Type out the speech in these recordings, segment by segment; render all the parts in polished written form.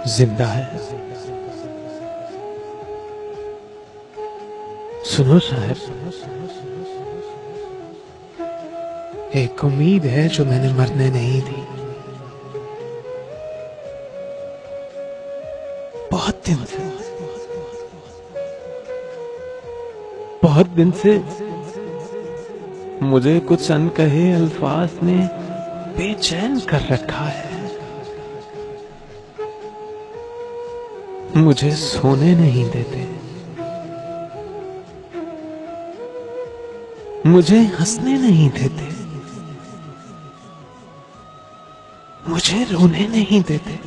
जिंदा है। सुनो साहब, एक उम्मीद है जो मैंने मरने नहीं दी। बहुत दिन से मुझे कुछ अनकहे अल्फाज ने बेचैन कर रखा है। मुझे सोने नहीं देते, मुझे हंसने नहीं देते, मुझे रोने नहीं देते।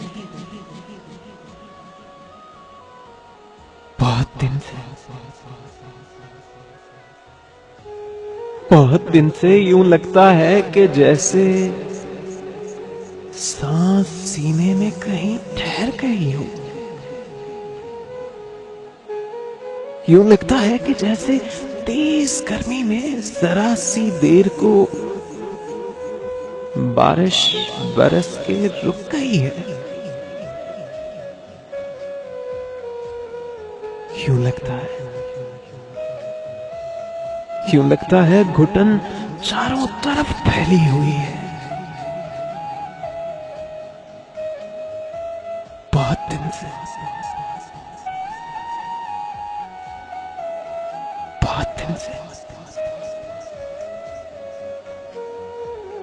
बहुत दिन से यूं लगता है कि जैसे सांस सीने में कहीं ठहर गई हो। यूं लगता है कि जैसे तेज गर्मी में जरा सी देर को बारिश बरस के रुक गई है। यूं लगता है घुटन चारों तरफ फैली हुई है। बहुत दिन से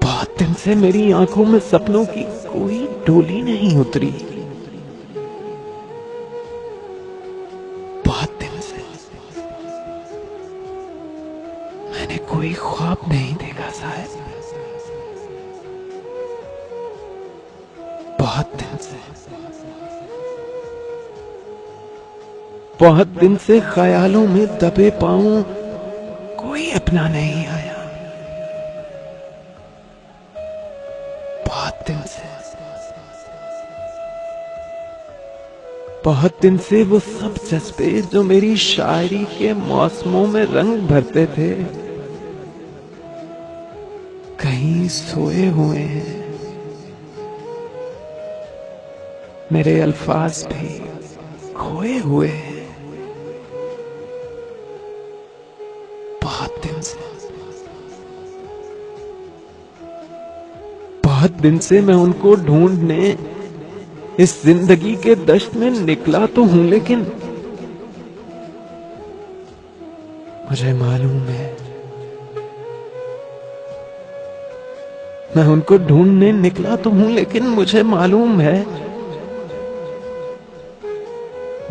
बहुत दिन से मेरी आंखों में सपनों की कोई डोली नहीं उतरी। बहुत दिन से मैंने कोई ख्वाब नहीं देखा साहब। बहुत दिन से ख्यालों में दबे पांव कोई अपना नहीं आया। बहुत दिन से वो सब जज्बे जो मेरी शायरी के मौसमों में रंग भरते थे कहीं सोए हुए हैं। मेरे अल्फाज भी खोए हुए हैं। बहुत दिन से मैं उनको ढूंढने इस जिंदगी के दश्त में निकला तो हूं, लेकिन मुझे मालूम है मैं उनको ढूंढने निकला तो हूं, लेकिन मुझे मालूम है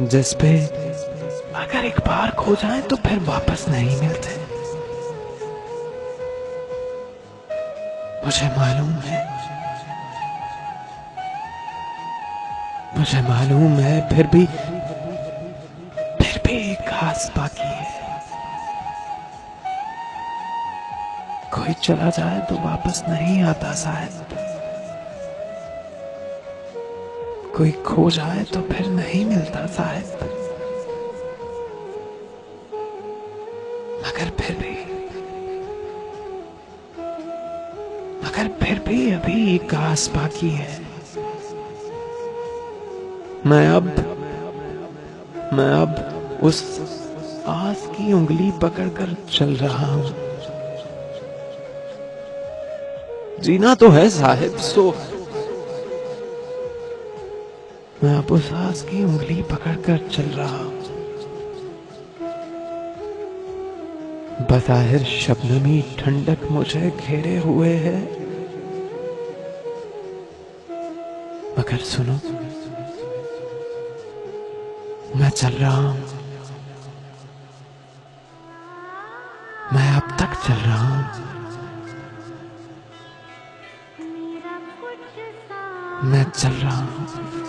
जिस पे अगर एक बार खो जाए तो फिर वापस नहीं मिलते। मुझे मालूम है फिर भी एक आस बाकी है। कोई चला जाए तो वापस नहीं आता शायद। कोई खो जाए तो फिर नहीं मिलता शायद। मगर फिर भी अभी एक आस बाकी है। मैं अब उस आस की उंगली पकड़कर चल रहा हूं। जीना तो है साहिब, सो मैं अब उस आस की उंगली पकड़कर चल रहा हूं। बज़ाहिर शबनमी ठंडक मुझे घेरे हुए है, मगर सुनो, मैं चल रहा हूं। मैं अब तक चल रहा हूं। मैं चल रहा हूं।